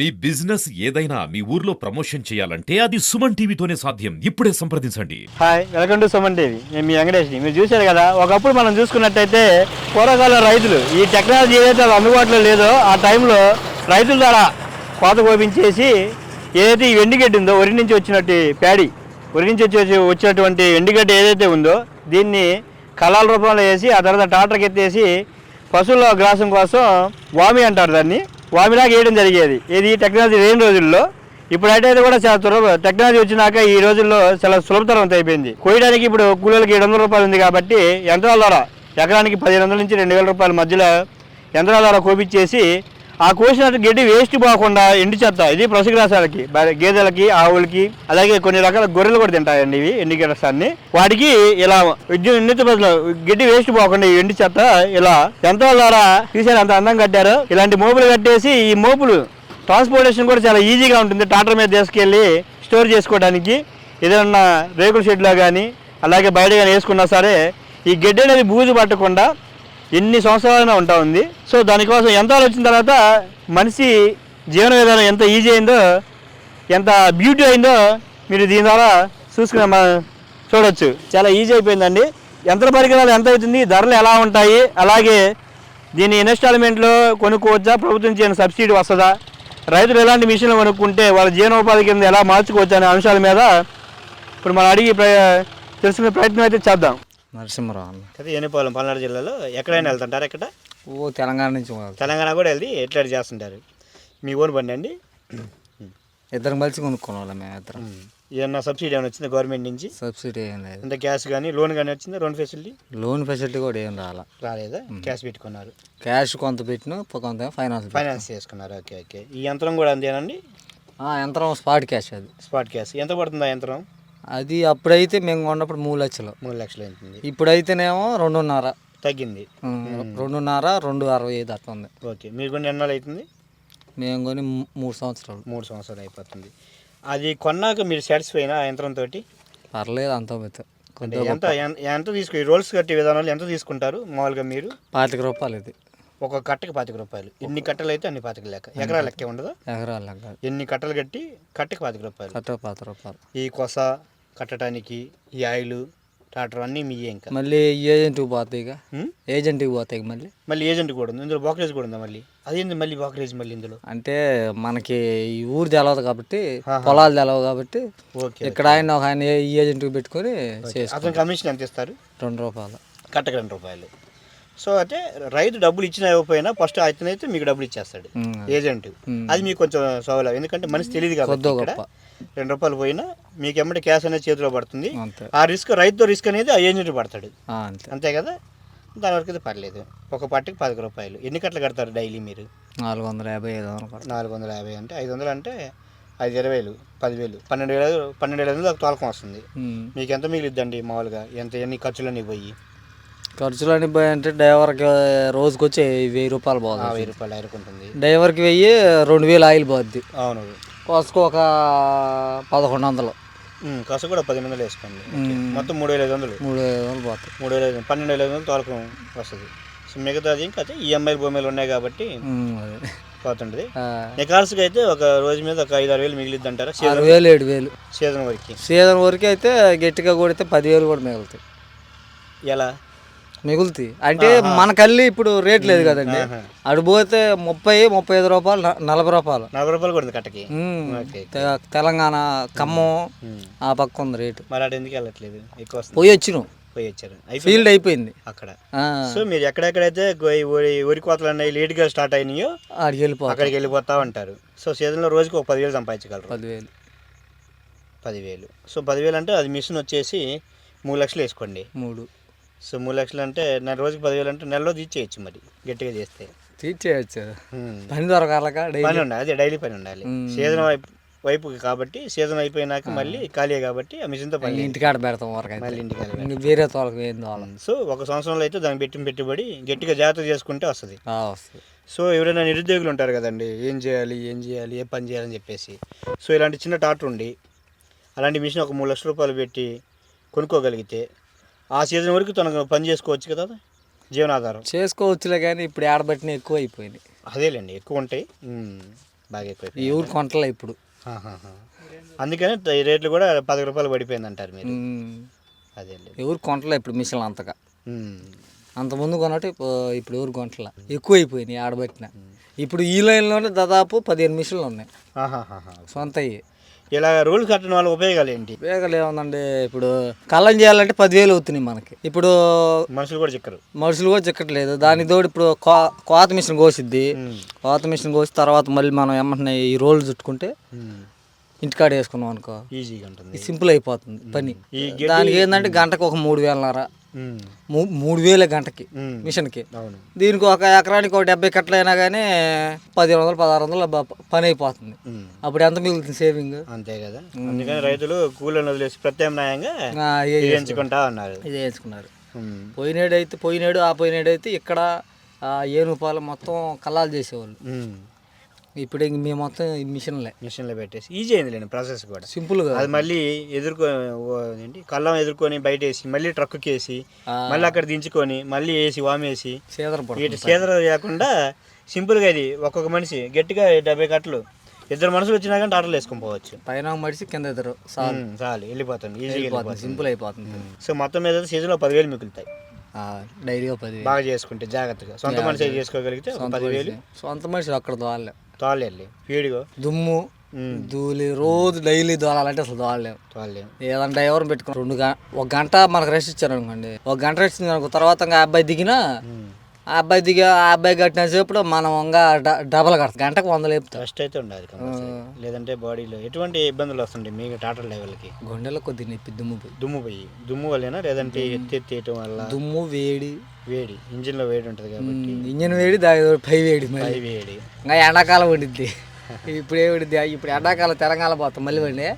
మీ business ఏదైనా మీ ఊర్లో promotion చేయాలంటే అది సుమన్ టీవీతోనే సాధ్యం. ఇప్పుడే సంప్రదించండి. Hi, welcome to Suman TV. నేను మీ వెంకటేష్ని. మీరు చూశారు కదా, ఒకప్పుడు మనం చూసుకున్నట్టయితే పూర్వకాల రైతులు ఈ టెక్నాలజీ ఏదైతే అందుబాటులో లేదో ఆ టైంలో రైతుల ద్వారా కోత కోపించేసి ఏదైతే ఈ ఎండుగడ్డి ఉందో, వరి నుంచి వచ్చినట్టు ప్యాడీ, వరి నుంచి వచ్చినటువంటి ఎండుగడ్డి ఏదైతే ఉందో దీన్ని కళాల రూపంలో వేసి ఆ తర్వాత ట్రాక్టర్కి ఎత్తేసి పశువుల గ్రాసం కోసం వామి అంటారు దాన్ని, వామిలాగా వేయడం జరిగేది. ఇది టెక్నాలజీ లేని రోజుల్లో. ఇప్పుడైతే కూడా చాలా టెక్నాలజీ వచ్చినాక ఈ రోజుల్లో చాలా సులభతరం అయిపోయింది. కోయడానికి ఇప్పుడు కూలీలకి 700 రూపాయలు ఉంది కాబట్టి యంత్రాల ద్వారా ఎకరానికి 1500 నుంచి 2000 రూపాయల మధ్యలో యంత్రాల ద్వారా కోపించేసి ఆ కోసినట్టు గడ్డి వేస్ట్ పోకుండా ఎండు చెత్త, ఇది పశుగ్రాసాలకి, గేదెలకి, ఆవులకి, అలాగే కొన్ని రకాల గొర్రెలు కూడా తింటాయండి ఇవి ఎండు గ్రాసాన్ని. వాటికి ఇలా విద్యుత్ బదులు గడ్డి వేస్ట్ పోకుండా ఈ ఎండు చెత్త ఇలా యంత్రాల ద్వారా తీసేది అంత అందంగా కట్టారు. ఇలాంటి మోపులు కట్టేసి ఈ మోపులు ట్రాన్స్పోర్టేషన్ కూడా చాలా ఈజీగా ఉంటుంది. ట్రాక్టర్ మీద తీసుకెళ్ళి స్టోర్ చేసుకోవడానికి ఏదైనా రేకుల షెడ్లో కానీ అలాగే బయట కానీ వేసుకున్నా సరే ఈ గడ్డి అనేది బూజు పట్టకుండా ఎన్ని సంవత్సరాలైనా ఉంటా ఉంది. సో దానికోసం యంత్రాలు వచ్చిన తర్వాత మనిషి జీవన విధానం ఎంత ఈజీ అయిందో, ఎంత బ్యూటీ అయిందో మీరు దీని ద్వారా చూడవచ్చు. చాలా ఈజీ అయిపోయిందండి. యంత్ర పరికరాలు ఎంత అవుతుంది, ధరలు ఎలా ఉంటాయి, అలాగే దీని ఇన్స్టాల్మెంట్లో కొనుక్కోవచ్చా, ప్రభుత్వం చేయని సబ్సిడీ వస్తుందా, రైతులు ఎలాంటి మిషన్లు కొనుక్కుంటే వాళ్ళ జీవనోపాధి కింద ఎలా మార్చుకోవచ్చు అనే అంశాల మీద ఇప్పుడు మనం అడిగి తెలుసుకునే ప్రయత్నం అయితే చేద్దాం. నరసింహరావు అదే ఎన్నిపాలెం పల్నాడు జిల్లాలో ఎక్కడైనా వెళ్తుంటారు? ఎక్కడ? తెలంగాణ నుంచి తెలంగాణ కూడా వెళ్ళి ఎట్లా చేస్తుంటారు? మీ ఓన్ బండి అండి? ఇద్దరం కలిసి కొనుక్కునే వాళ్ళం మేము ఇద్దరం. ఏమన్నా సబ్సిడీ ఏమైనా వచ్చిందా గవర్నమెంట్ నుంచి? సబ్సిడీ ఏం లేదు. అంటే క్యాష్ కానీ లోన్ కానీ వచ్చిందా? లోన్ ఫెసిలిటీ కూడా ఏం రాలేదా? క్యాష్ పెట్టుకున్నారు? క్యాష్ కొంత పెట్టిన, కొంత ఫైనాన్స్ చేసుకున్నారు. Okay okay. ఈ యంత్రం కూడా అంతేనండి? యంత్రం స్పాట్ క్యాష్. అది స్పాట్ క్యాష్. ఎంత పడుతుంది ఆ యంత్రం? అది అప్పుడైతే మేము కొన్నప్పుడు 3 లక్షలు. 3 లక్షలు అవుతుంది. ఇప్పుడైతేనేమో 2.5 తగ్గింది. 2.5, 2.65 అట్లా ఉంది. ఓకే. మీరు కొన్ని ఎన్నాళ్ళు అవుతుంది? మేము కొని 3 సంవత్సరాలు. 3 సంవత్సరాలు అయిపోతుంది. అది కొన్నాక మీరు సాటిస్ఫై అయినా ఆ యంత్రంతో? పర్లేదు, అంత అంటే ఎంత తీసుకు రోల్స్ కట్టే విధానాలు ఎంత తీసుకుంటారు మామూలుగా మీరు? 25 రూపాయలు. ఇది ఒక కట్టకి 25 రూపాయలు. ఎన్ని కట్టలు అయితే అన్ని 25 లెక్క. ఎకరాల లెక్క ఉండదు? ఎకరాల లెక్క. ఎన్ని కట్టలు కట్టి కట్టకి 25 రూపాయలు. 25 రూపాయలు. ఈ కొస కట్టడానికి ఈ ఆయిల్ ట్రాక్టర్ అన్నీ మీయే. ఇంకా మళ్ళీ ఏజెంట్కి పోతాయి, ఇక ఏజెంట్కి పోతాయి. మళ్ళీ ఏజెంట్ కూడా ఉంది ఇందులో, బ్రోకరేజ్ కూడా ఉందా? మళ్ళీ అదేంది మళ్ళీ బ్రోకరేజ్ మళ్ళీ ఇందులో? అంటే మనకి ఈ ఊరు తెలవదు కాబట్టి, పొలాలు తెలవు కాబట్టి ఇక్కడ ఆయన ఒక ఈ ఏజెంట్కి పెట్టుకొని అతను కమిషన్ ఎంత ఇస్తారు? 2 రూపాయలు. కట్టకి 2 రూపాయలు. సో అయితే రైతు డబ్బులు ఇచ్చినా ఇవ్వకపోయినా ఫస్ట్ అతనైతే మీకు డబ్బులు ఇచ్చేస్తాడు ఏజెంట్. అది మీకు కొంచెం సౌలభ్యం, ఎందుకంటే మనిషి తెలియదు కాబట్టి. 2 రూపాయలు పోయినా మీకు ఎమ్మటి క్యాష్ అనేది చేతిలో పడుతుంది. ఆ రిస్క్, రైతుతో రిస్క్ అనేది ఆ ఏజెంట్ పడతాడు. అంతే కదా? దాని వరకు అయితే పర్లేదు. ఒక పట్టుకి 10 రూపాయలు. ఎన్ని కట్టలు కడతారు డైలీ మీరు? 450, 500. 450 అంటే 500 అంటే 5,20,000, 10,000, 12,500 తోలకం వస్తుంది. మీకు ఎంత మిగిలిద్దండి మామూలుగా? ఎన్ని ఖర్చులన్నీ పోయి? ఖర్చులన్నీ పోయి అంటే డ్రైవర్కి రోజుకి వచ్చి 1000 రూపాయలు పోతుంది. 1000 రూపాయలు ఆయిరుకుంటుంది. డ్రైవర్కి 1000, 2000 ఆయిల్ పోద్ది. అవును. కోసుకు ఒక 1100. కస కూడా 1,800 వేసుకోండి. మొత్తం 3,500. 3,500 పోతాయి. 3,500, 12,500 తోలకం వస్తుంది. సో మిగతాది ఇంకా ఈఎంఐలు భూమిలు ఉన్నాయి కాబట్టి పోతుంటుంది. నికాల్స్కి అయితే ఒక రోజు మీద ఒక 5-6 వేలు మిగిలిద్ది అంటారా? 6,000, 7,000 సీజన్ వరకు అయితే గట్టిగా కొడితే 10,000 కూడా మిగులుతాయి. ఎలా మిగులుతాయి అంటే మనకల్లి ఇప్పుడు రేట్ లేదు కదండి. అటు పోతే 30-35 రూపాయలు, 40 రూపాయలు. 40 రూపాయలు కూడా కట్టకి. తెలంగాణ ఖమ్మం ఆ పక్క ఉంది రేటు. మరి అటు ఎందుకు వెళ్ళట్లేదు? ఎక్కువ పోయి వచ్చారు, ఫీల్డ్ అయిపోయింది అక్కడ. సో మీరు ఎక్కడెక్కడైతే వరి కోతలు అన్నీ లేట్గా స్టార్ట్ అయినాయో అక్కడికి వెళ్ళిపోతా ఉంటారు. సో సీజన్లో రోజుకి ఒక 10,000 సంపాదించగలరు. 10,000. సో 10,000 అంటే అది మిషన్ వచ్చేసి 3 లక్షలు వేసుకోండి. 3. సో 3 లక్షలు అంటే రోజుకి 10,000 అంటే నెలలో తీర్చేయచ్చు. మరి గట్టిగా చేస్తే తీర్చేయచ్చు. పని దొరకాలక పని ఉండాలి. అదే డైలీ పని ఉండాలి. సీజన్ వైపు కాబట్టి సీజన్ అయిపోయినాక మళ్ళీ ఖాళీ కాబట్టి ఆ మిషన్తో పని ఇంటికాడ పెడతాం వరకు, మళ్ళీ ఇంటికాడ వేరే తోలకు ఏం తోలం. సో ఒక సంవత్సరంలో అయితే దానికి పెట్టుబడి గట్టిగా జాగ్రత్త చేసుకుంటే వస్తుంది. సో ఎవరైనా నిరుద్యోగులు ఉంటారు కదండి, ఏం చేయాలి ఏ పని చేయాలని చెప్పేసి. సో ఇలాంటి చిన్న ట్రాక్టర్ ఉండి అలాంటి మిషన్ ఒక 3 లక్షల రూపాయలు పెట్టి కొనుక్కోగలిగితే ఆ సీజన్ వరకు తనకు పని చేసుకోవచ్చు కదా, జీవనాధారం చేసుకోవచ్చులే. కానీ ఇప్పుడు ఆడబట్టిన ఎక్కువ అయిపోయింది. అదేలేండి, ఎక్కువ ఉంటాయి. బాగా ఎక్కువ ఎవరు కొంటలే ఇప్పుడు. అందుకని ఈ రేట్లు కూడా 10 రూపాయలు పడిపోయింది అంటారు మీరు. అదే ఎవరు కొంటలే ఇప్పుడు మిషన్లు అంతగా. అంతకుముందు కొన్నట్టు ఇప్పుడు ఎవరు కొంటలే, ఎక్కువ అయిపోయినాయి ఆడబెట్టిన. ఇప్పుడు ఈ లైన్లోనే దాదాపు 15 మిషన్లు ఉన్నాయి సొంత. ఇలా రూల్ కట్టడం వల్ల ఉపయోగాలు ఏంటి? ఉపయోగాలు ఏముందండి, ఇప్పుడు కళ్ళం చేయాలంటే 10,000 అవుతున్నాయి మనకి. ఇప్పుడు మనుషులు కూడా చిక్కరు, మనుషులు కూడా చిక్కట్లేదు. దానికి తోడు ఇప్పుడు కోత మిషన్ కోసిద్ది. కోత మిషన్ కోసి తర్వాత మళ్ళీ మనం ఏమంటున్నా ఈ రోలు చుట్టుకుంటే ఇంటికాడ వేసుకున్నాం అనుకో ఈజీగా ఉంటుంది, సింపుల్ అయిపోతుంది పని. దానికి ఏంటంటే గంటకు ఒక 3,500, 3,000 గంటకి మిషన్కి. దీనికి ఒక ఎకరానికి ఒక 70 కట్టలు అయినా కానీ 1,500, 1,600 పని అయిపోతుంది. అప్పుడు ఎంత మిగులుతుంది సేవింగ్? అంతే కదా. అందుకని రైతులు కూలీలను వదిలేసి ప్రత్యామ్నాయంగా ఎంచుకుంటా ఉన్నారు. ఇదే ఎంచుకున్నారు. పోయినాడైతే ఇక్కడ ఏనుపాలు మొత్తం కల్లాలు చేసేవాళ్ళు. ఇప్పుడు ఇంక మేము మొత్తం మిషన్లో పెట్టేసి ఈజీ అయింది ప్రాసెస్ కూడా సింపుల్గా. అది మళ్ళీ ఏంటి కళ్ళం ఎదుర్కొని బయట వేసి మళ్ళీ ట్రక్కి వేసి మళ్ళీ అక్కడ దించుకొని మళ్ళీ వేసి వామేసి సేదర లేకుండా సింపుల్గా ఇది ఒక్కొక్క మనిషి గట్టిగా 70 కట్టలు 2 మనుషులు వచ్చినా కానీ టాటర్లు వేసుకొని పోవచ్చు. పైన మనిషి కింద ఇద్దరు చాలు వెళ్ళిపోతుంది, ఈజీగా సింపుల్ అయిపోతుంది. సో మొత్తం మీద సీజన్లో 10,000 మిగులుతాయి డైరీగా. 10,000 బాగా చేసుకుంటే జాగ్రత్తగా సొంత మనిషి చేసుకోగలిగితే 10,000. సొంత మనిషి అక్కడ తోలేళ్ళి వీడిగో దుమ్ము ధూళి రోజు డైలీ దోలాలంటే అసలు దోలలేము. ఏదైనా డ్రైవర్ పెట్టుకుని 1 గంట మనకు రెస్ట్ ఇచ్చారు అనుకోండి, 1 గంట రెస్ట్ ఇచ్చింది అనుకో, తర్వాత ఆ అబ్బాయి దిగినా ఆ అబ్బాయి కట్టిన సేపు మనం ఇంకా డబల్ కడతాం. గంటకు 100 లేపుతాం. రెస్ట్ అయితే ఉండాలి లేదంటే బాడీలో ఎటువంటి ఇబ్బందులు వస్తుంటాయి మీకు టాటర్ లెవెల్కి? గుండెలో కొద్దిగా నొప్పి, దుమ్ము వల్లేనా లేదంటే ఎత్తేయటం వల్ల? దుమ్ము వేడి ఇంజిన్లో వేడి ఉంటుంది కాబట్టి ఇంజిన్ వేడి, దాని పై వేడి ఇంకా ఎండాకాలం వండిద్ది. ఇప్పుడు ఏమిడిద్ది, ఇప్పుడు ఎండాకాలం తెలంగాణ పోతాం మళ్ళీ వండి